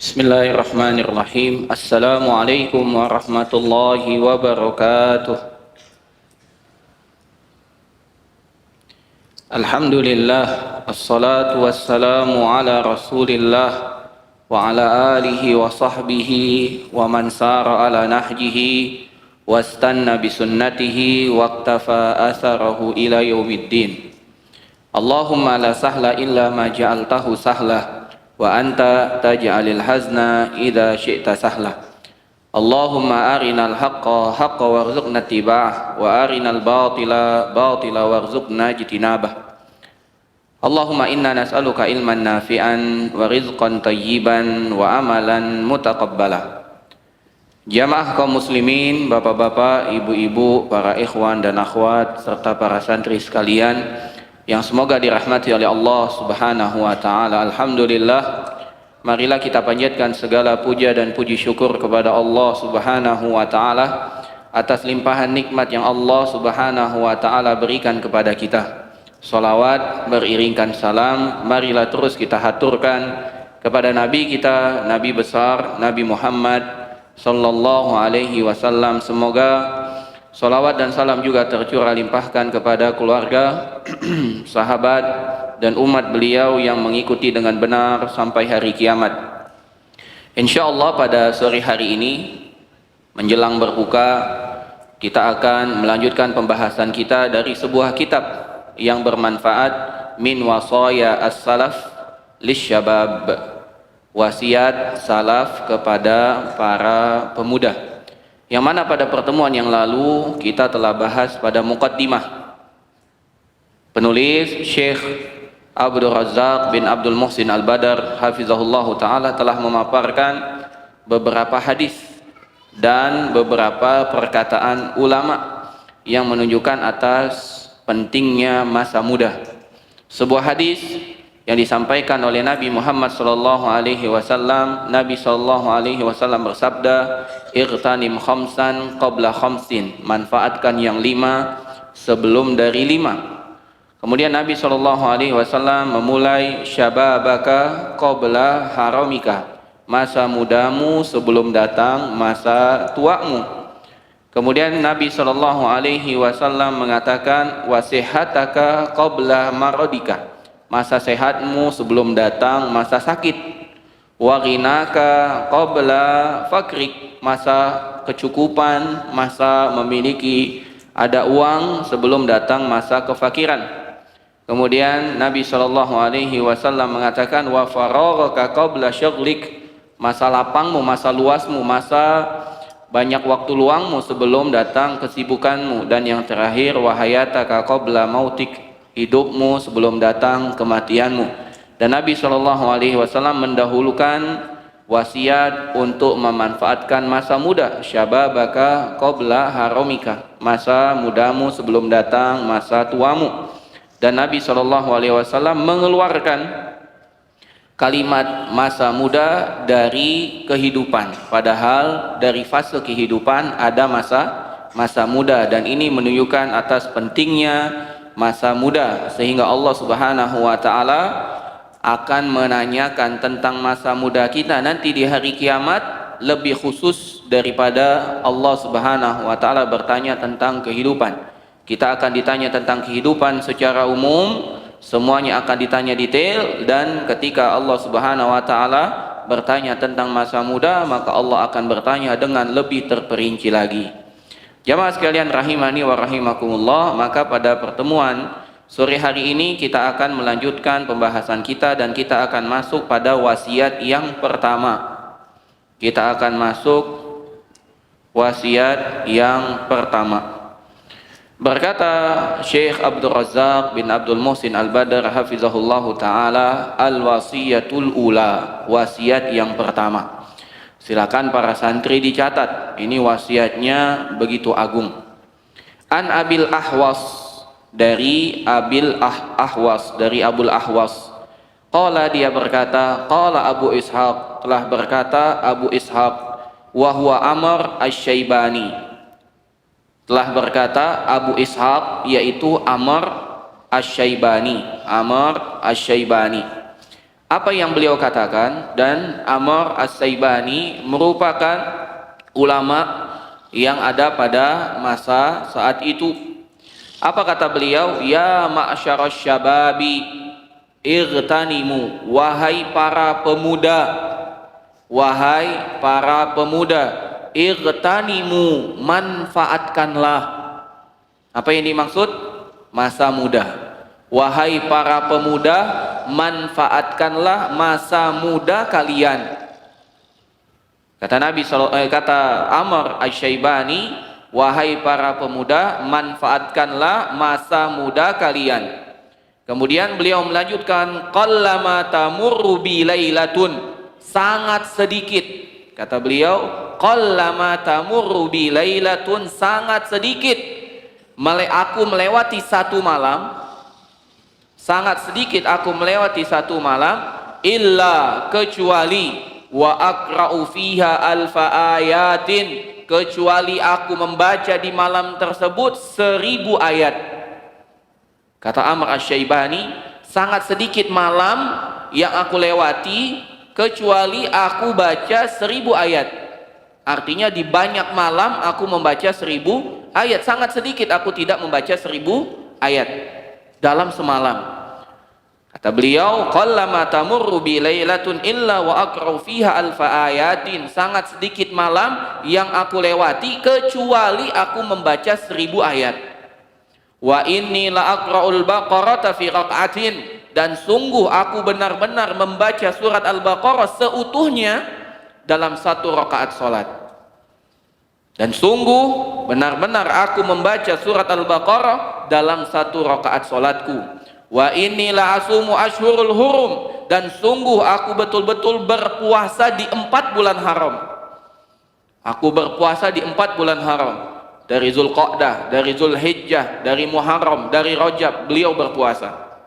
Bismillahirrahmanirrahim. Assalamualaikum warahmatullahi wabarakatuh. Alhamdulillah, assalatu wassalamu ala rasulillah wa ala alihi wa sahbihi wa man sara ala nahjihi wastanna bisunnatihi waqtafa atharahu ila yaumiddin. Allahumma la sahla illa ma ja'altahu sahlah wa anta taj'alil hazna idza syi'ta sahla. Allahumma arinal haqqa haqqa warzuqna ittiba'ah wa arinal batila batila warzuqna ijtinabah. Allahumma inna nas'aluka ilman nafi'an wa rizqan tayyiban wa amalan mutaqabbala. Jamaah kaum muslimin, bapak-bapak, ibu-ibu, para ikhwan dan akhwat serta para santri sekalian yang semoga dirahmati oleh Allah Subhanahu wa taala. Alhamdulillah, marilah kita panjatkan segala puja dan puji syukur kepada Allah Subhanahu wa taala atas limpahan nikmat yang Allah Subhanahu wa taala berikan kepada kita. Salawat beriringkan salam marilah terus kita haturkan kepada nabi kita, nabi besar Nabi Muhammad sallallahu alaihi wasallam. Semoga salawat dan salam juga tercurah limpahkan kepada keluarga, sahabat, dan umat beliau yang mengikuti dengan benar sampai hari kiamat. InsyaAllah pada sore hari ini menjelang berbuka kita akan melanjutkan pembahasan kita dari sebuah kitab yang bermanfaat, min wasaya as-salaf lisyabab, wasiat salaf kepada para pemuda, yang mana pada pertemuan yang lalu kita telah bahas pada muqaddimah. Penulis Syekh Abdul Razak bin Abdul Muhsin Al-Badar hafizahullah ta'ala telah memaparkan beberapa hadis dan beberapa perkataan ulama yang menunjukkan atas pentingnya masa muda. Sebuah hadis yang disampaikan oleh Nabi Muhammad sallallahu alaihi wasallam. Nabi sallallahu alaihi wasallam bersabda, "Ightanim khamsan qabla khamsin." Manfaatkan yang 5 sebelum dari 5. Kemudian Nabi sallallahu alaihi wasallam memulai syababaka qabla haramika. Masa mudamu sebelum datang masa tuamu. Kemudian Nabi sallallahu alaihi wasallam mengatakan, "Wasihataka qabla maradika." Masa sehatmu sebelum datang masa sakit. Wa ghinaka qabla fakrik. Masa kecukupan, masa memiliki ada uang sebelum datang masa kefakiran. Kemudian Nabi sallallahu alaihi wasallam mengatakan, wa faraghaka qabla syaghlik. Masa lapangmu, masa luasmu, masa banyak waktu luangmu sebelum datang kesibukanmu. Dan yang terakhir, wa hayataka qabla mautik. Hidupmu sebelum datang kematianmu. Dan Nabi sallallahu alaihi wasallam mendahulukan wasiat untuk memanfaatkan masa muda, syababaka qabla haramika. Masa mudamu sebelum datang masa tuamu. Dan Nabi sallallahu alaihi wasallam mengeluarkan kalimat masa muda dari kehidupan, padahal dari fase kehidupan ada masa muda, dan ini menunjukkan atas pentingnya masa muda, sehingga Allah Subhanahu wa taala akan menanyakan tentang masa muda kita nanti di hari kiamat lebih khusus daripada Allah Subhanahu wa taala bertanya tentang kehidupan. Kita akan ditanya tentang kehidupan secara umum, semuanya akan ditanya detail, dan ketika Allah Subhanahu wa taala bertanya tentang masa muda, maka Allah akan bertanya dengan lebih terperinci lagi. Jamaah sekalian rahimani wa rahimakumullah, maka pada pertemuan sore hari ini kita akan melanjutkan pembahasan kita dan kita akan masuk pada wasiat yang pertama. Kita akan masuk wasiat yang pertama. Berkata Syekh Abdul Razak bin Abdul Muhsin Al-Badar hafizahullahu ta'ala, al-wasiyatul ula, wasiat yang pertama. Silakan para santri dicatat, ini wasiatnya begitu agung. An Abil Ahwas, dari Abil Ahwas, dari Abul Ahwas. Qala, dia berkata, qala Abu Ishaq, telah berkata Abu Ishaq, wa huwa Amr Asy-Syaibani. Telah berkata Abu Ishaq, yaitu Amr Asy-Syaibani. Amr Asy-Syaibani. apa yang beliau katakan, dan Amr As-Saibani merupakan ulama yang ada pada masa saat itu. Apa kata beliau? Ya ma'syarasy syababi ightanimu, wahai para pemuda, wahai para pemuda, ightanimu, manfaatkanlah. Apa yang dimaksud? Masa muda. Wahai para pemuda, manfaatkanlah masa muda kalian. Kata Amr Asy-Syaibani, wahai para pemuda, manfaatkanlah masa muda kalian. Kemudian beliau melanjutkan, qallama tamurru bi lailatun, sangat sedikit. Kata beliau, qallama tamurru bi lailatun, sangat sedikit aku melewati satu malam, sangat sedikit aku melewati satu malam, illa, kecuali, wa aqra'u fiha alfa ayatin, kecuali aku membaca di malam tersebut 1000 ayat. Kata Amr Asy-Syaibani, sangat sedikit malam yang aku lewati kecuali aku baca 1000 ayat. Artinya di banyak malam aku membaca 1000 ayat, sangat sedikit aku tidak membaca 1000 ayat dalam semalam. Kata beliau, qallama tamurru bi lailatun illa wa aqra'u fiha alfa ayatin, sangat sedikit malam yang aku lewati kecuali aku membaca 1000 ayat. Wa inni la aqra'ul baqarata fi raq'atin, dan sungguh aku benar-benar membaca surat Al-Baqarah seutuhnya dalam satu rakaat salat. Dan sungguh benar-benar aku membaca surat Al-Baqarah dalam satu rakaat salatku. Wa inni la asumu ashhurul hurum, dan sungguh aku betul-betul berpuasa di 4 bulan haram. Aku berpuasa di 4 bulan haram. Dari Zulqa'dah, dari Zulhijjah, dari Muharram, dari Rajab, beliau berpuasa.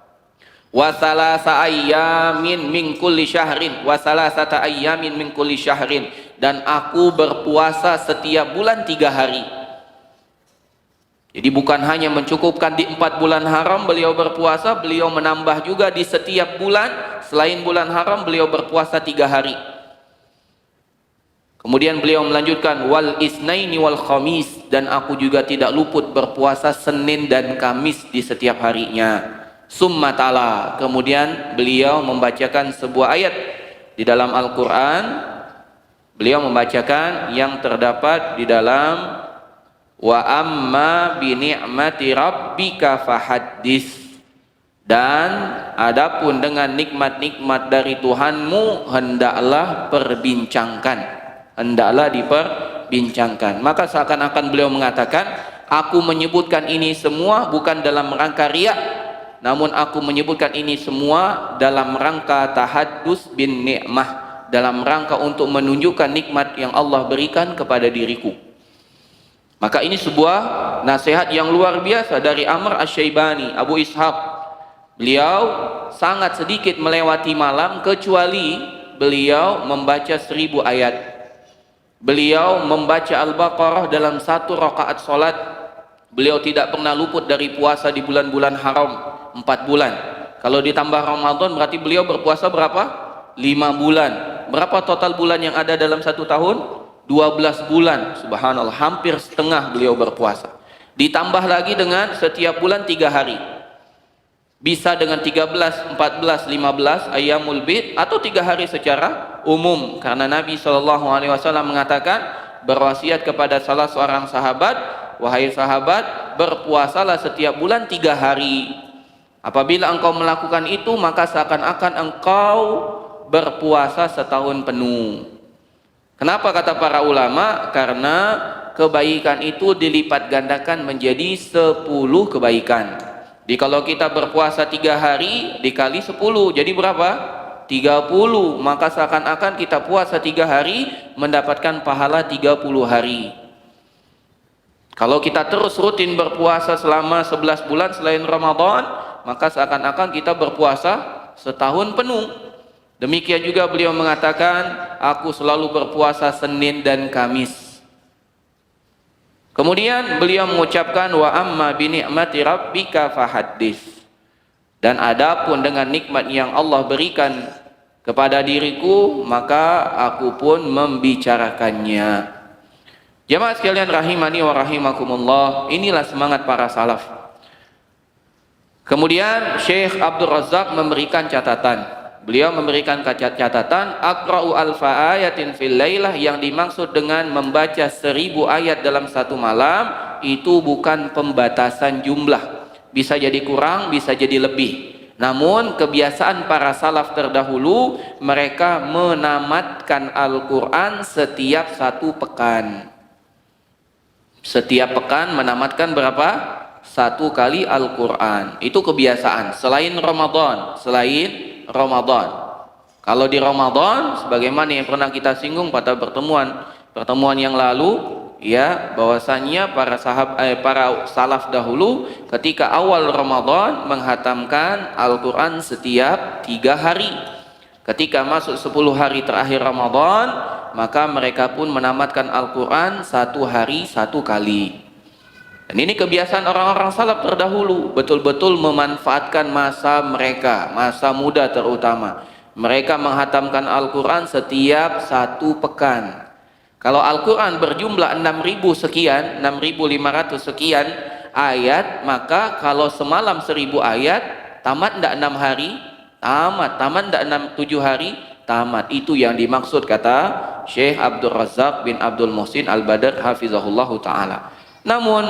Wa salasa ayyamin min kulli syahrin, wa salasata ayyamin min kulli syahrin, dan aku berpuasa setiap bulan 3 hari. Jadi bukan hanya mencukupkan di 4 bulan haram beliau berpuasa, beliau menambah juga di setiap bulan selain bulan haram beliau berpuasa 3 hari. Kemudian beliau melanjutkan, wal isnaini wal khamis, dan aku juga tidak luput berpuasa Senin dan Kamis di setiap harinya. Summa ta'ala, kemudian beliau membacakan sebuah ayat di dalam Al-Quran. Beliau membacakan yang terdapat di dalam wa amma bi ni'mati rabbika fahaddis, dan adapun dengan nikmat-nikmat dari Tuhanmu hendaklah perbincangkan, hendaklah diperbincangkan. Maka seakan-akan beliau mengatakan, aku menyebutkan ini semua bukan dalam rangka riya, namun aku menyebutkan ini semua dalam rangka tahaddus bin ni'mah, dalam rangka untuk menunjukkan nikmat yang Allah berikan kepada diriku. Maka ini sebuah nasihat yang luar biasa dari Amr Asy-Syaibani, Abu Ishaq. Beliau sangat sedikit melewati malam kecuali beliau membaca 1000 ayat. Beliau membaca Al-Baqarah dalam satu rakaat salat. Beliau tidak pernah luput dari puasa di bulan-bulan haram 4 bulan. Kalau ditambah Ramadan berarti beliau berpuasa berapa? 5 bulan. Berapa total bulan yang ada dalam satu tahun? 12 bulan, subhanallah, hampir setengah beliau berpuasa. Ditambah lagi dengan setiap bulan 3 hari. Bisa dengan 13, 14, 15 ayyamul bid, atau 3 hari secara umum. Karena Nabi SAW mengatakan, berwasiat kepada salah seorang sahabat, wahai sahabat, berpuasalah setiap bulan 3 hari. Apabila engkau melakukan itu, maka seakan-akan engkau berpuasa setahun penuh. Kenapa kata para ulama? Karena kebaikan itu dilipat gandakan menjadi 10 kebaikan. Jadi kalau kita berpuasa 3 hari dikali 10, jadi berapa? 30. Maka seakan-akan kita puasa 3 hari mendapatkan pahala 30 hari. Kalau kita terus rutin berpuasa selama 11 bulan selain Ramadan, maka seakan-akan kita berpuasa setahun penuh. Demikian juga beliau mengatakan, aku selalu berpuasa Senin dan Kamis. Kemudian beliau mengucapkan, wa amma bi ni'mati rabbika fahaddis, dan adapun dengan nikmat yang Allah berikan kepada diriku, maka aku pun membicarakannya. Jamaah sekalian rahimani wa rahimakumullah, inilah semangat para salaf. Kemudian Syekh Abdul Razak memberikan catatan. Beliau memberikan catatan, aqra'u alfa ayatin fil lailah, yang dimaksud dengan membaca 1000 ayat dalam satu malam itu bukan pembatasan jumlah. Bisa jadi kurang, bisa jadi lebih. Namun kebiasaan para salaf terdahulu, mereka menamatkan Al-Quran setiap 1 pekan. Setiap pekan menamatkan berapa? 1 kali Al-Quran. Itu kebiasaan selain Ramadan. Kalau di Ramadan, sebagaimana yang pernah kita singgung pada pertemuan yang lalu, ya, bahwasannya para salaf dahulu ketika awal Ramadan menghatamkan Al-Quran setiap 3 hari. Ketika masuk 10 hari terakhir Ramadan, maka mereka pun menamatkan Al-Quran 1 hari 1 kali. Dan ini kebiasaan orang-orang salaf terdahulu, betul-betul memanfaatkan masa mereka, masa muda terutama. Mereka menghatamkan Al-Quran setiap 1 pekan. Kalau Al-Quran berjumlah 6.000 sekian, 6.500 sekian ayat, maka kalau semalam 1000 ayat, tamat enggak 6 hari? Tamat enggak 7 hari? Tamat. Itu yang dimaksud kata Syekh Abdul Razak bin Abdul Muhsin Al-Badr hafizahullahu ta'ala. Namun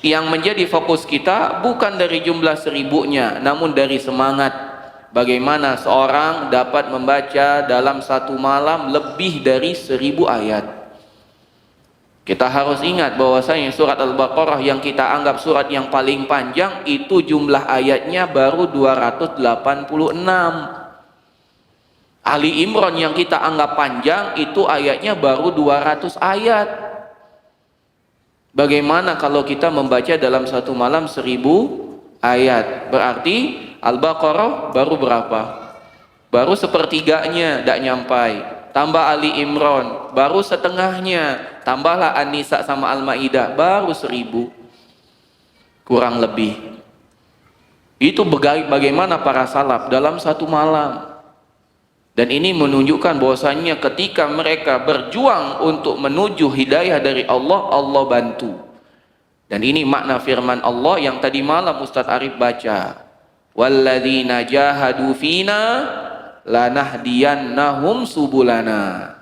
yang menjadi fokus kita bukan dari jumlah 1000-nya, namun dari semangat. Bagaimana seorang dapat membaca dalam 1 malam lebih dari 1000 ayat. Kita harus ingat bahwasanya surat Al-Baqarah yang kita anggap surat yang paling panjang, itu jumlah ayatnya baru 286. Ali Imran yang kita anggap panjang, itu ayatnya baru 200 ayat. Bagaimana kalau kita membaca dalam 1 malam 1000 ayat? Berarti Al-Baqarah baru berapa? Baru sepertiganya, tidak nyampai. Tambah Ali Imran, baru setengahnya. Tambahlah An-Nisa sama Al-Maidah, baru 1000. Kurang lebih. Itu bagaimana para salaf dalam 1 malam. Dan ini menunjukkan bahwasannya ketika mereka berjuang untuk menuju hidayah dari Allah, Allah bantu. Dan ini makna firman Allah yang tadi malam Ustaz Arif baca. Walladzina jahadu fina lanahdiyannahum subulana.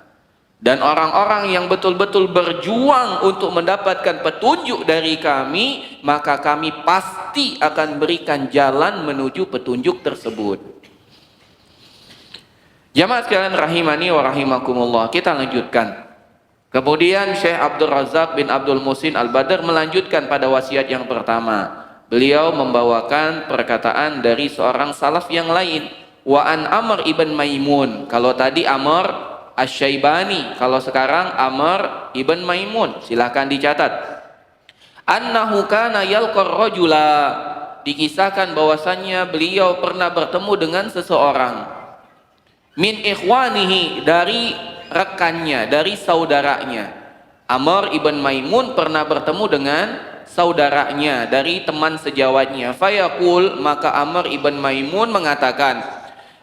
Dan orang-orang yang betul-betul berjuang untuk mendapatkan petunjuk dari kami, maka kami pasti akan berikan jalan menuju petunjuk tersebut. Jamaah sekalian rahimani wa rahimakumullah, kita lanjutkan. Kemudian Syekh Abdul Razak bin Abdul Muhsin Al-Badr melanjutkan pada wasiat yang pertama. Beliau membawakan perkataan dari seorang salaf yang lain. Wa an Amr ibn Maimun. Kalau tadi Amr Asy-Syaibani, kalau sekarang Amr ibn Maimun. Silahkan dicatat. Annahu kana yalqar rajula. Dikisahkan bahwasannya beliau pernah bertemu dengan seseorang. Min ikhwanihi, dari rekannya, dari saudaranya. Amr ibn Maimun pernah bertemu dengan saudaranya dari teman sejawatnya. Fayaqul, maka Amr ibn Maimun mengatakan,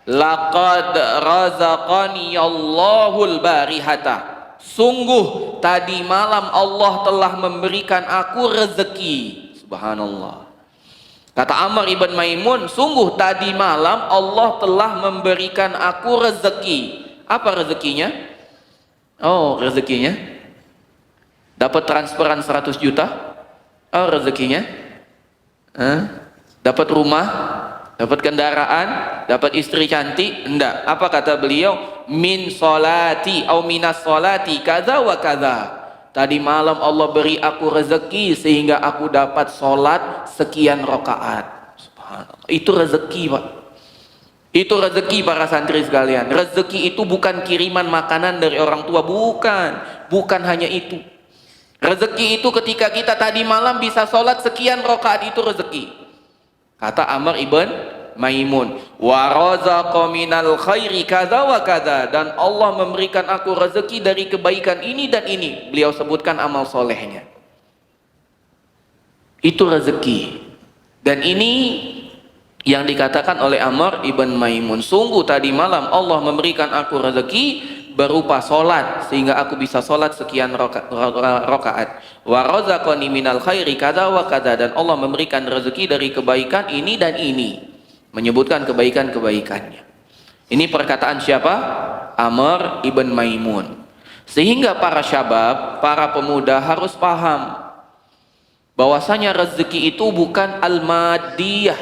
laqad razaqani Allahul barihata. Sungguh tadi malam Allah telah memberikan aku rezeki. Subhanallah. Kata Amr ibn Maimun, sungguh tadi malam Allah telah memberikan aku rezeki. Apa rezekinya? Oh, rezekinya dapat transferan 100 juta. Oh, rezekinya dapat rumah, dapat kendaraan, dapat istri cantik. Enggak. Apa kata beliau? Min solati au minas solati kaza wa kaza. Tadi malam Allah beri aku rezeki sehingga aku dapat sholat sekian rakaat. Subhanallah. Itu rezeki, Pak. Itu rezeki para santri sekalian. Rezeki itu bukan kiriman makanan dari orang tua, bukan hanya itu. Rezeki itu ketika kita tadi malam bisa sholat sekian rakaat, itu rezeki. Kata Amr ibn Maimun, wa razaqa minal khairi kadza wa kadza, dan Allah memberikan aku rezeki dari kebaikan ini dan ini. Beliau sebutkan amal solehnya. Itu rezeki. Dan ini yang dikatakan oleh Amr ibn Maimun, sungguh tadi malam Allah memberikan aku rezeki berupa solat sehingga aku bisa solat sekian rakaat. Wa razaqani minal khairi kada wa kada, dan Allah memberikan rezeki dari kebaikan ini dan ini, menyebutkan kebaikan-kebaikannya. Ini perkataan siapa? Amr ibn Maimun. Sehingga para syabab, para pemuda harus paham bahwasanya rezeki itu bukan al-madiyah,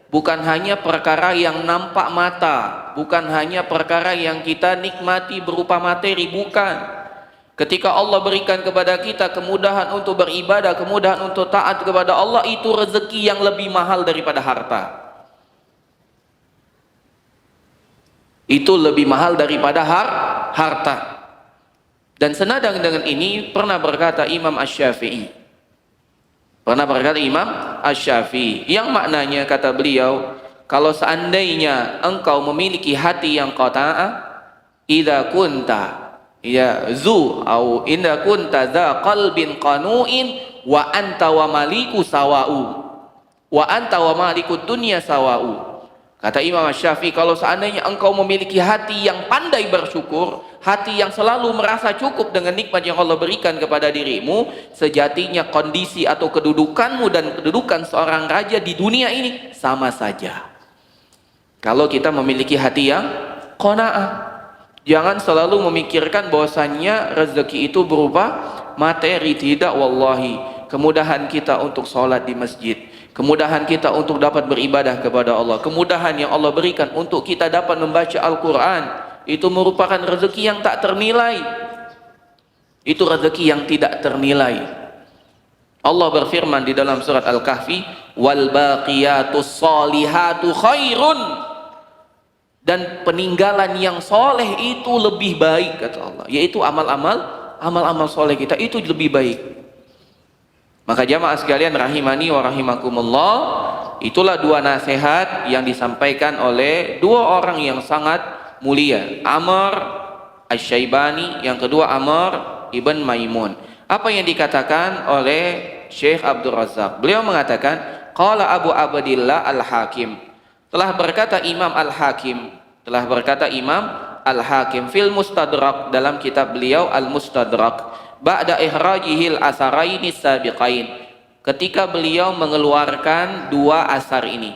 bukan hanya perkara yang nampak mata, bukan hanya perkara yang kita nikmati berupa materi, bukan. Ketika Allah berikan kepada kita kemudahan untuk beribadah, kemudahan untuk taat kepada Allah, itu rezeki yang lebih mahal daripada harta. Itu lebih mahal daripada harta. Dan senadang dengan ini pernah berkata Imam Asy-Syafi'i. Yang maknanya, kata beliau, kalau seandainya engkau memiliki hati yang qata'ah, idza kunta za qalbin qanu'in wa anta wa maliku sawa'u wa anta wa malikud dunya sawa'u. Kata Imam Asy-Syafi'i, kalau seandainya engkau memiliki hati yang pandai bersyukur, hati yang selalu merasa cukup dengan nikmat yang Allah berikan kepada dirimu, sejatinya kondisi atau kedudukanmu dan kedudukan seorang raja di dunia ini sama saja. Kalau kita memiliki hati yang qanaah, jangan selalu memikirkan bahwasannya rezeki itu berupa materi. Tidak, wallahi. Kemudahan kita untuk sholat di masjid, kemudahan kita untuk dapat beribadah kepada Allah, kemudahan yang Allah berikan untuk kita dapat membaca Al-Quran, itu merupakan rezeki yang tak ternilai. Itu rezeki yang tidak ternilai. Allah berfirman di dalam surat Al-Kahfi, wal baqiyatus salihatu khairun, dan peninggalan yang soleh itu lebih baik, kata Allah, yaitu amal-amal soleh kita itu lebih baik. Maka jamaah sekalian rahimani wa rahimakumullah, itulah dua nasihat yang disampaikan oleh dua orang yang sangat mulia, Amr Asy-Syaibani, yang kedua Amr ibn Maimun. Apa yang dikatakan oleh Syekh Abdul Razak? Beliau mengatakan, qala Abu Abdillah Al-Hakim, telah berkata Imam Al-Hakim fil Mustadrak, dalam kitab beliau Al-Mustadrak, ba'da ihrajihil asaraini sabiqain, ketika beliau mengeluarkan dua asar ini,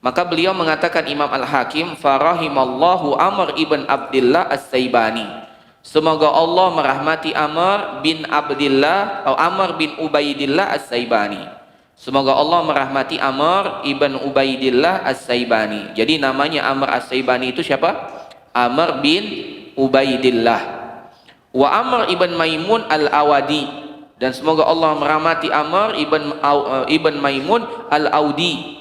maka beliau mengatakan Imam Al-Hakim, farahimallahu Amr ibn Abdillah As-Saibani, semoga Allah merahmati Amr bin Abdillah atau Amr bin Ubaidillah As-Saibani, semoga Allah merahmati Amr ibn Ubaidillah As-Saibani. Jadi namanya Amr As-Saibani itu siapa? Amr bin Ubaidillah. Wa Amr ibn Maimun Al-Awadi, dan semoga Allah merahmati Amr ibn Maimun Al-Audi.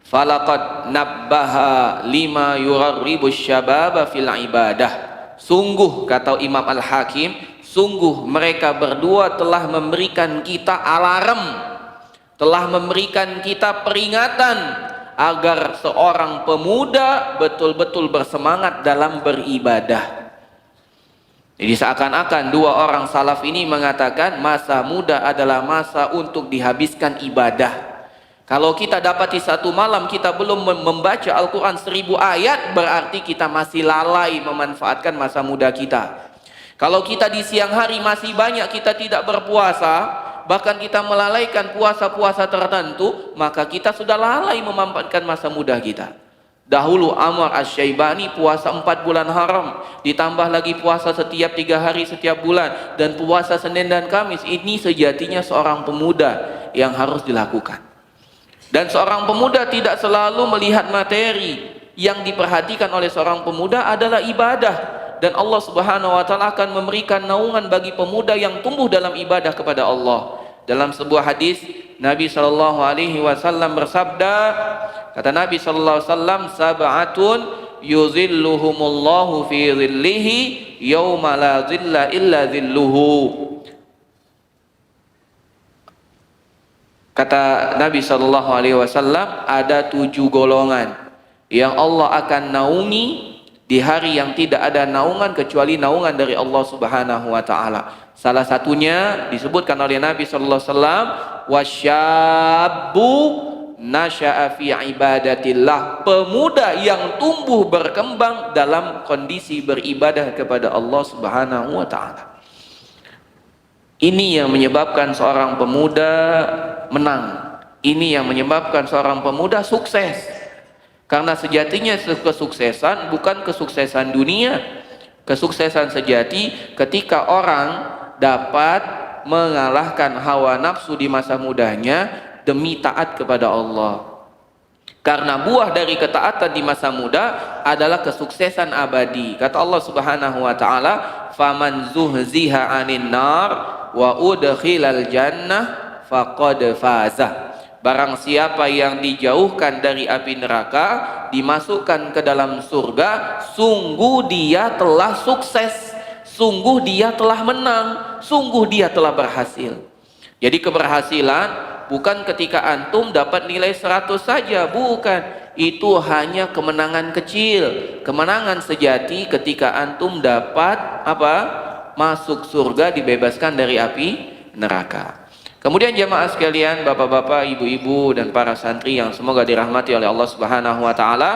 Falaqad nabbaha lima yugharribu syababa fil ibadah. Sungguh, kata Imam Al-Hakim, sungguh mereka berdua telah memberikan kita alarm, telah memberikan kita peringatan agar seorang pemuda betul-betul bersemangat dalam beribadah. Jadi seakan-akan dua orang salaf ini mengatakan masa muda adalah masa untuk dihabiskan ibadah. Kalau kita dapati satu malam kita belum membaca Al-Quran 1000 ayat, berarti kita masih lalai memanfaatkan masa muda kita. Kalau kita di siang hari masih banyak kita tidak berpuasa, bahkan kita melalaikan puasa-puasa tertentu, maka kita sudah lalai memanfaatkan masa muda kita. Dahulu Amr Asy-Syaibani puasa 4 bulan haram, ditambah lagi puasa setiap 3 hari setiap bulan, dan puasa Senin dan Kamis. Ini sejatinya seorang pemuda yang harus dilakukan. Dan seorang pemuda tidak selalu melihat materi. Yang diperhatikan oleh seorang pemuda adalah ibadah. Dan Allah Subhanahu wa taala akan memberikan naungan bagi pemuda yang tumbuh dalam ibadah kepada Allah. Dalam sebuah hadis Nabi sallallahu alaihi wasallam bersabda, kata Nabi sallallahu alaihi wasallam, sab'atun yuzilluhumullahu fi dhillihi yauma la dhilla illa dhilluhu. Kata Nabi sallallahu alaihi wasallam, ada 7 golongan yang Allah akan naungi di hari yang tidak ada naungan kecuali naungan dari Allah Subhanahu wa taala. Salah satunya disebutkan oleh Nabi sallallahu alaihi wasallam, Wasyabbu nasya'a fi ibadatillah, pemuda yang tumbuh berkembang dalam kondisi beribadah kepada Allah Subhanahu wa taala. Ini yang menyebabkan seorang pemuda menang. Ini yang menyebabkan seorang pemuda sukses. Karena sejatinya kesuksesan bukan kesuksesan dunia. Kesuksesan sejati ketika orang dapat mengalahkan hawa nafsu di masa mudanya demi taat kepada Allah. Karena buah dari ketaatan di masa muda adalah kesuksesan abadi. Kata Allah Subhanahu wa taala, "Faman zuhziha 'anil nar wa udkhilal jannah faqad faza." Barang siapa yang dijauhkan dari api neraka, dimasukkan ke dalam surga, sungguh dia telah sukses, sungguh dia telah menang, sungguh dia telah berhasil. Jadi keberhasilan bukan ketika antum dapat nilai 100 saja, bukan. Itu hanya kemenangan kecil. Kemenangan sejati ketika antum dapat apa? Masuk surga, dibebaskan dari api neraka. Kemudian jamaah sekalian, bapak-bapak, ibu-ibu dan para santri yang semoga dirahmati oleh Allah Subhanahu wa taala,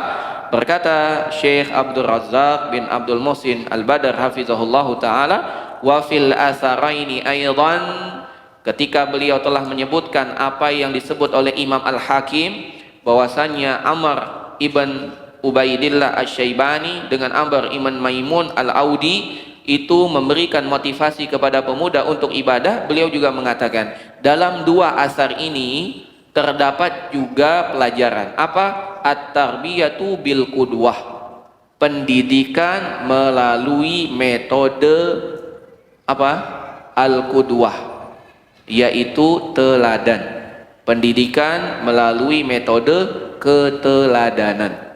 berkata Syekh Abdul Razzaq bin Abdul Muhsin Al-Badr hafizahullahu taala, wa fil atharaini aidan, ketika beliau telah menyebutkan apa yang disebut oleh Imam Al-Hakim bahwasannya Amr ibn Ubaidillah Asy-Syaibani dengan Amr ibn Maimun Al-Audi itu memberikan motivasi kepada pemuda untuk ibadah. Beliau juga mengatakan dalam dua asar ini terdapat juga pelajaran apa? At-tarbiyatu bil qudwah, pendidikan melalui metode apa? Al-qudwah, yaitu teladan. Pendidikan melalui metode keteladanan.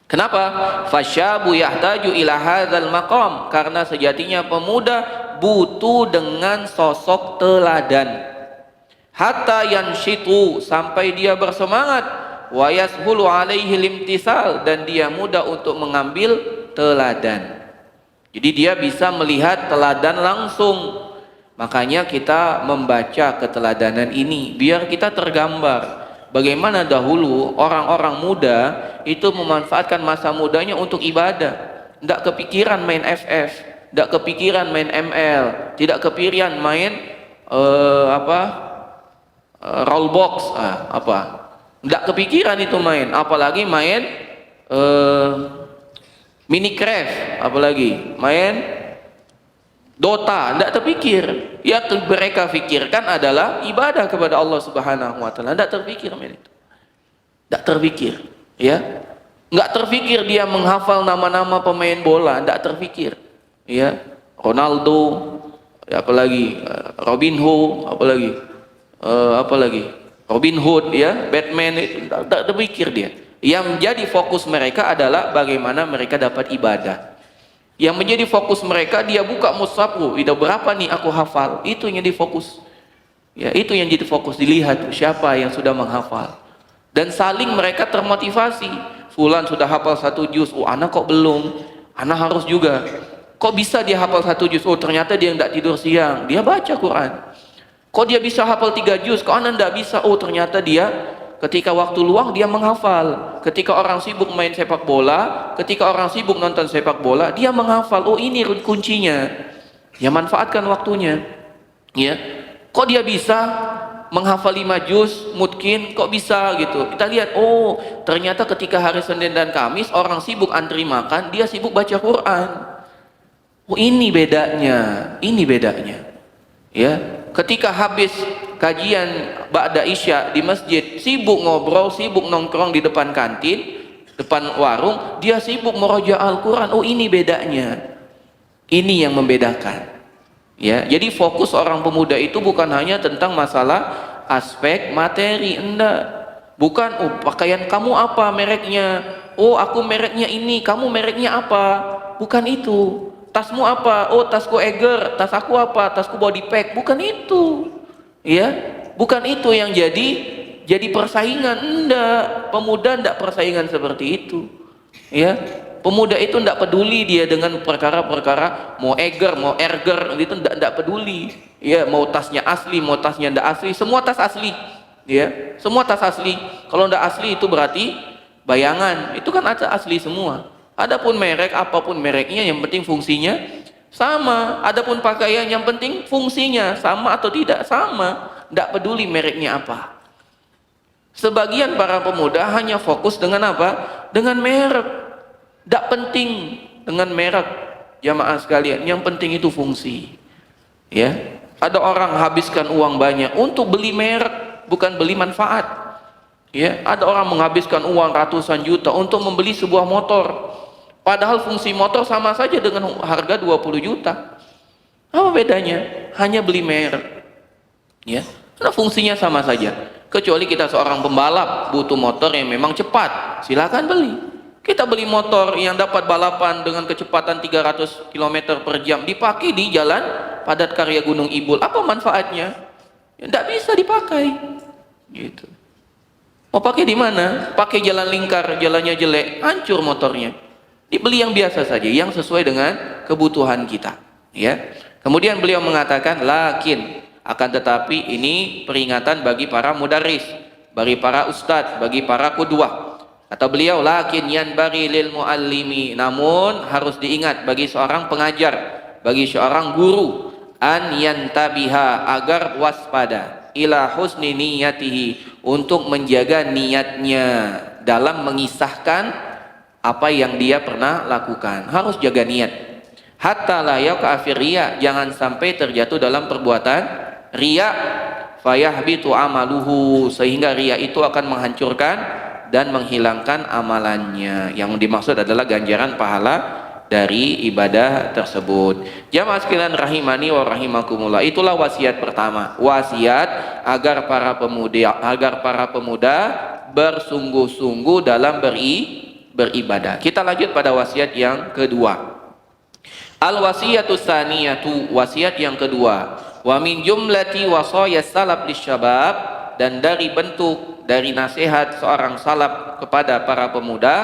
Kenapa? Fasyabu yahtaju ila hadzal maqam, karena sejatinya pemuda butuh dengan sosok teladan. Hatta yanshitu, sampai dia bersemangat, wa yashulu alaihi limtisal, dan dia mudah untuk mengambil teladan. Jadi dia bisa melihat teladan langsung. Makanya kita membaca keteladanan ini biar kita tergambar bagaimana dahulu orang-orang muda itu memanfaatkan masa mudanya untuk ibadah. Tidak kepikiran main FF, tidak kepikiran main ML, tidak kepikiran main rollbox, tidak kepikiran itu main, apalagi main Minecraft, apalagi main Dota, tidak terpikir. Yang mereka pikirkan adalah ibadah kepada Allah Subhanahu wa taala. Tidak terpikir main itu. Tidak terpikir, ya. Enggak terpikir dia menghafal nama-nama pemain bola, tidak terpikir. Ya, Ronaldo, apalagi Robin Hood, apalagi Robin Hood, ya, Batman, itu tidak terpikir dia. Yang menjadi fokus mereka adalah bagaimana mereka dapat ibadah. Yang menjadi fokus mereka, dia buka mushaf, udah berapa nih aku hafal, itu yang jadi fokus. Ya, itu yang jadi fokus, dilihat siapa yang sudah menghafal. Dan saling mereka termotivasi. Fulan sudah hafal 1 juz, anak kok belum, anak harus juga. Kok bisa dia hafal 1 juz? Ternyata dia tidak tidur siang, dia baca Quran. Kok dia bisa hafal 3 juz? Kok anak tidak bisa? Ternyata dia ketika waktu luang dia menghafal. Ketika orang sibuk main sepak bola, ketika orang sibuk nonton sepak bola, dia menghafal. Ini kuncinya. Ya, manfaatkan waktunya. Ya. Kok dia bisa menghafal 5 juz mungkin? Kok bisa gitu? Kita lihat, ternyata ketika hari Senin dan Kamis orang sibuk antri makan, dia sibuk baca Quran. Ini bedanya. Ini bedanya. Ya. Ketika habis kajian ba'da isya di masjid, sibuk ngobrol, sibuk nongkrong di depan kantin, depan warung, dia sibuk meroja Al-Quran. Ini bedanya. Ini yang membedakan. Ya, jadi fokus orang pemuda itu bukan hanya tentang masalah aspek materi, enggak. Bukan, pakaian kamu apa mereknya? Aku mereknya ini, kamu mereknya apa? Bukan itu. Tasmu apa? Tasku Eger. Tas aku apa? Tasku body pack. Bukan itu. Ya, bukan itu yang jadi persaingan. Enggak, pemuda enggak persaingan seperti itu. Ya, Pemuda itu tidak peduli dia dengan perkara-perkara mau eger, mau erger, itu tidak peduli. Ya, mau tasnya asli, mau tasnya tidak asli, semua tas asli. Ya, semua tas asli. Kalau tidak asli itu berarti bayangan. Itu kan asli semua. Adapun merek, apapun mereknya, yang penting fungsinya sama. Adapun pakaian, yang penting fungsinya sama atau tidak sama. Tidak peduli mereknya apa. Sebagian para pemuda hanya fokus dengan apa? Dengan merek. Tidak penting dengan merek, jamaah sekalian. Yang penting itu fungsi. Ya, ada orang habiskan uang banyak untuk beli merek, bukan beli manfaat. Ya, ada orang menghabiskan uang ratusan juta untuk membeli sebuah motor. Padahal fungsi motor sama saja dengan harga 20 juta. Apa bedanya? Hanya beli merek. Ya, karena fungsinya sama saja. Kecuali kita seorang pembalap butuh motor yang memang cepat, silakan beli. Kita beli motor yang dapat balapan dengan kecepatan 300 km per jam, dipakai di jalan padat karya Gunung Ibul, apa manfaatnya? Ya, tidak bisa dipakai. Gitu. Mau pakai di mana? Pakai jalan lingkar, jalannya jelek, hancur motornya. Dibeli yang biasa saja, yang sesuai dengan kebutuhan kita. Ya. Kemudian beliau mengatakan, lakin, akan tetapi ini peringatan bagi para mudaris, bagi para ustadz, bagi para qudwah. Kata beliau, lakin yanbaghi lil muallimi, namun harus diingat bagi seorang pengajar, bagi seorang guru, an yantabiha, agar waspada, ila husni niyatihi, untuk menjaga niatnya dalam mengisahkan apa yang dia pernah lakukan. Harus jaga niat. Hatta la yaqa fi riya, jangan sampai terjatuh dalam perbuatan riya, fayahbitu amaluhu, sehingga riya itu akan menghancurkan dan menghilangkan amalannya. Yang dimaksud adalah ganjaran pahala dari ibadah tersebut. Jamaah sekalian rahimani wa rahimakumullah, itulah wasiat pertama. Wasiat agar para pemuda bersungguh-sungguh dalam beribadah. Kita lanjut pada wasiat yang kedua. Al wasiyatus tsaniyatu, wasiat yang kedua. Wa min jumlati wasaya salaf lisyabab, dan dari bentuk dari nasihat seorang salaf kepada para pemuda,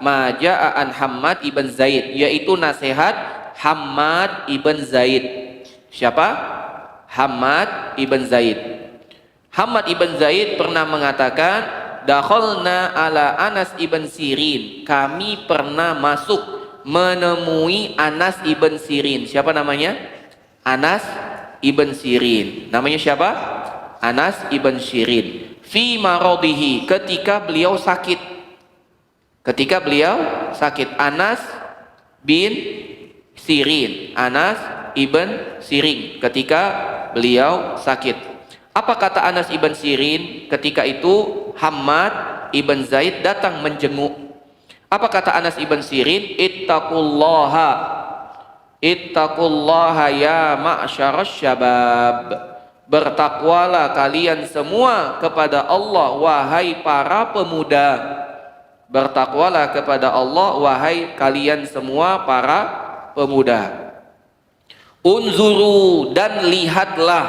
maja'an Hammad ibn Zaid, yaitu nasihat Hammad ibn Zaid. Siapa? Hammad ibn Zaid. Hammad ibn Zaid pernah mengatakan, dakhalna ala Anas ibn Sirin, kami pernah masuk menemui Anas ibn Sirin. Siapa namanya? Anas ibn Sirin. Namanya siapa? Anas ibn Sirin. Fi maradihi, ketika beliau sakit. Ketika beliau sakit. Anas bin Sirin, Anas ibn Sirin, ketika beliau sakit. Apa kata Anas ibn Sirin ketika itu? Hammad ibn Zaid datang menjenguk. Apa kata Anas ibn Sirin? Ittaqullaha, ittaqullaha ya ma'syarasy syabab, bertakwalah kalian semua kepada Allah wahai para pemuda. Bertakwalah kepada Allah wahai kalian semua para pemuda. Unzuru, dan lihatlah,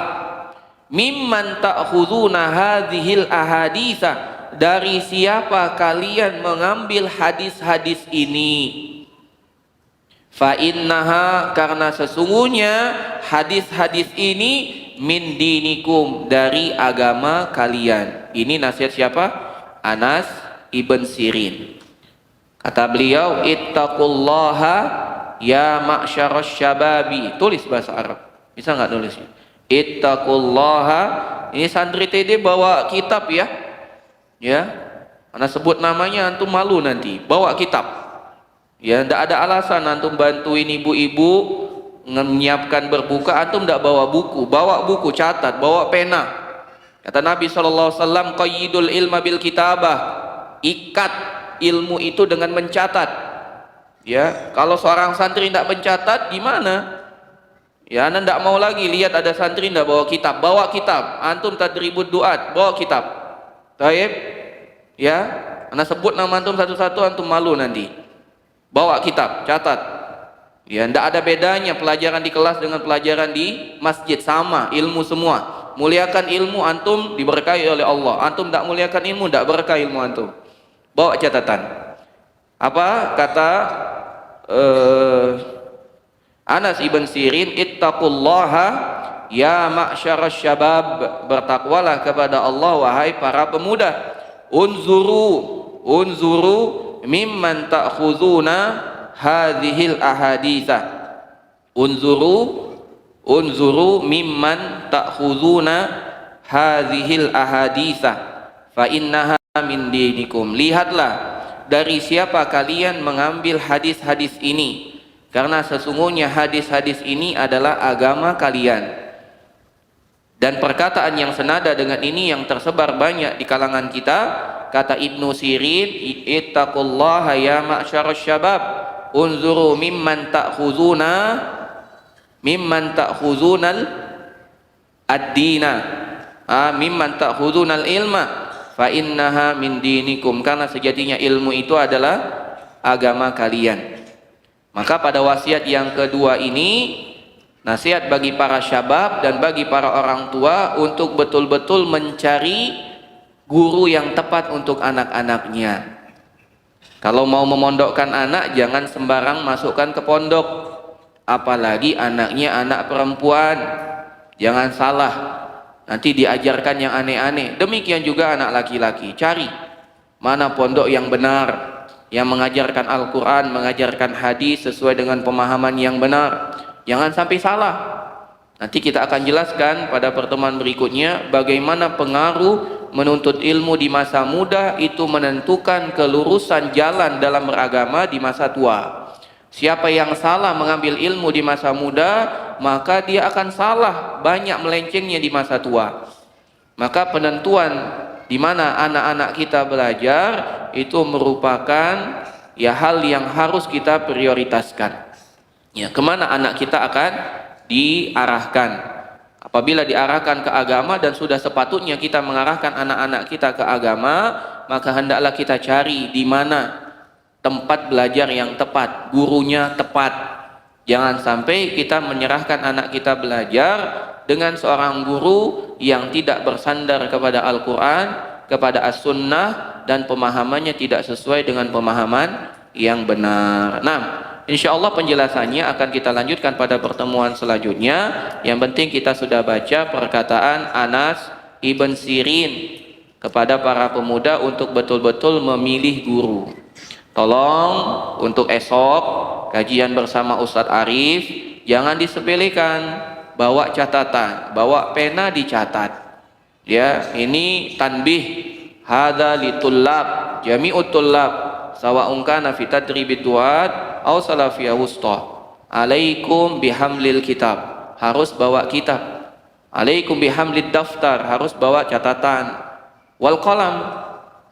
mimman ta'khuduna hadhil ahaditsa, dari siapa kalian mengambil hadis-hadis ini. Fa innaha, karena sesungguhnya hadis-hadis ini min dinikum, dari agama kalian. Ini nasihat siapa? Anas ibn Sirin. Kata beliau, ittaqullaha ya ma'syarasy syababi. Tulis bahasa Arab, bisa nggak nulisnya? Ittaqullaha. Ini santri TD bawa kitab ya. Ya, karena sebut namanya antum malu nanti. Bawa kitab. Ya, tidak ada alasan antum bantuin ibu-ibu menyiapkan berbuka, antum tidak bawa buku. Bawa buku, catat, bawa pena. Kata Nabi SAW, qayyidul ilma bil kitabah, ikat ilmu itu dengan mencatat. Ya, kalau seorang santri tidak mencatat, gimana? Ya, anda tidak mau lagi lihat ada santri tidak bawa kitab. Bawa kitab. Antum tadribud duat, bawa kitab. Taib? Ya, anda sebut nama antum satu-satu, antum malu nanti. Bawa kitab, catat. Ya, tidak ada bedanya pelajaran di kelas dengan pelajaran di masjid, sama, ilmu semua. Muliakan ilmu, antum diberkahi oleh Allah. Antum tidak muliakan ilmu, tidak berkah ilmu antum. Bawa catatan. Apa kata Anas ibn Sirin, ittaqullaha ya ma'syarasy syabab, bertakwalah kepada Allah wahai para pemuda. Unzuru mimman ta'khuzuna hadhil ahaditsa. Unzuru mimman ta'khuzuna hadhil ahaditsa fa innaha min dinikum. Lihatlah dari siapa kalian mengambil hadis-hadis ini, karena sesungguhnya hadis-hadis ini adalah agama kalian. Dan perkataan yang senada dengan ini yang tersebar banyak di kalangan kita, kata Ibnu Sirin, ittaqullaha ya ma'syarasy syabab, unzuru mimman ta'khuzunal ad-dina, mimman ta'khuzunal ilma fa innaha min dinikum, karena sejatinya ilmu itu adalah agama kalian. Maka pada wasiat yang kedua ini, nasihat bagi para syabab dan bagi para orang tua untuk betul-betul mencari guru yang tepat untuk anak-anaknya. Kalau mau memondokkan anak, jangan sembarang masukkan ke pondok, apalagi anaknya anak perempuan. Jangan salah, nanti diajarkan yang aneh-aneh. Demikian juga anak laki-laki, cari mana pondok yang benar, yang mengajarkan Al-Quran, mengajarkan hadis sesuai dengan pemahaman yang benar. Jangan sampai salah. Nanti kita akan jelaskan pada pertemuan berikutnya bagaimana pengaruh menuntut ilmu di masa muda itu menentukan kelurusan jalan dalam beragama di masa tua. Siapa yang salah mengambil ilmu di masa muda, maka dia akan salah banyak melencengnya di masa tua. Maka penentuan di mana anak-anak kita belajar itu merupakan hal yang harus kita prioritaskan. Kemana anak kita akan diarahkan? Apabila diarahkan ke agama dan sudah sepatutnya kita mengarahkan anak-anak kita ke agama, maka hendaklah kita cari di mana tempat belajar yang tepat, gurunya tepat. Jangan sampai kita menyerahkan anak kita belajar dengan seorang guru yang tidak bersandar kepada Al-Quran, kepada As-Sunnah, dan pemahamannya tidak sesuai dengan pemahaman yang benar. Nah, insya Allah penjelasannya akan kita lanjutkan pada pertemuan selanjutnya. Yang penting kita sudah baca perkataan Anas ibn Sirin kepada para pemuda untuk betul-betul memilih guru. Tolong untuk esok kajian bersama Ustadz Arif jangan disepelekan, bawa catatan, bawa pena dicatat. Ini tanbih hadza litullab jami'ut tullab sawa'un kana fi tadribid duat aw salafiyah wusta. Alaikum bihamlil kitab, harus bawa kitab. Alaikum bihamlid daftar, harus bawa catatan. Wal qalam,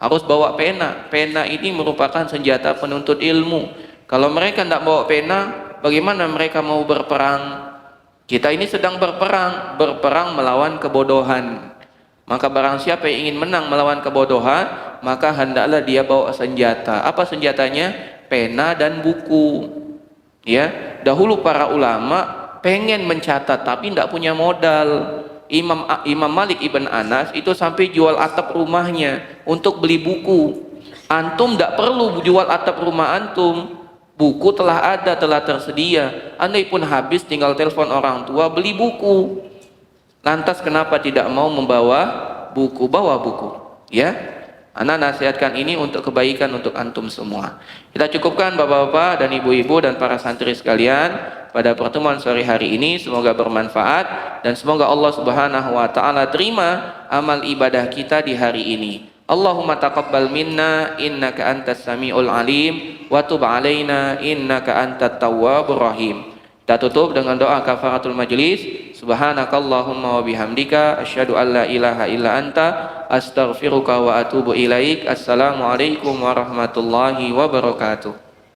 harus bawa pena. Pena ini merupakan senjata penuntut ilmu. Kalau mereka tidak bawa pena, bagaimana mereka mau berperang? Kita ini sedang berperang melawan kebodohan. Maka barang siapa yang ingin menang melawan kebodohan, maka hendaklah dia bawa senjata. Apa senjatanya? Pena dan buku. Dahulu para ulama pengen mencatat tapi tidak punya modal. Imam Malik ibn Anas itu sampai jual atap rumahnya untuk beli buku. Antum tidak perlu jual atap rumah antum, buku telah ada, telah tersedia. Andai pun habis tinggal telepon orang tua beli buku. Lantas kenapa tidak mau membawa buku? Bawa buku. Ana nasihatkan ini untuk kebaikan untuk antum semua. Kita cukupkan bapak-bapak dan ibu-ibu dan para santri sekalian pada pertemuan sore hari ini. Semoga bermanfaat dan semoga Allah Subhanahu wa taala terima amal ibadah kita di hari ini. Allahumma taqabbal minna innaka antas samiul alim wa tub alaina innaka antat tawwabur rahim. Kita tutup dengan doa kafaratul majlis. Subhanakallahumma wa bihamdika asyhadu an la ilaha illa anta astaghfiruka wa atubu ilaik. Assalamualaikum warahmatullahi wabarakatuh.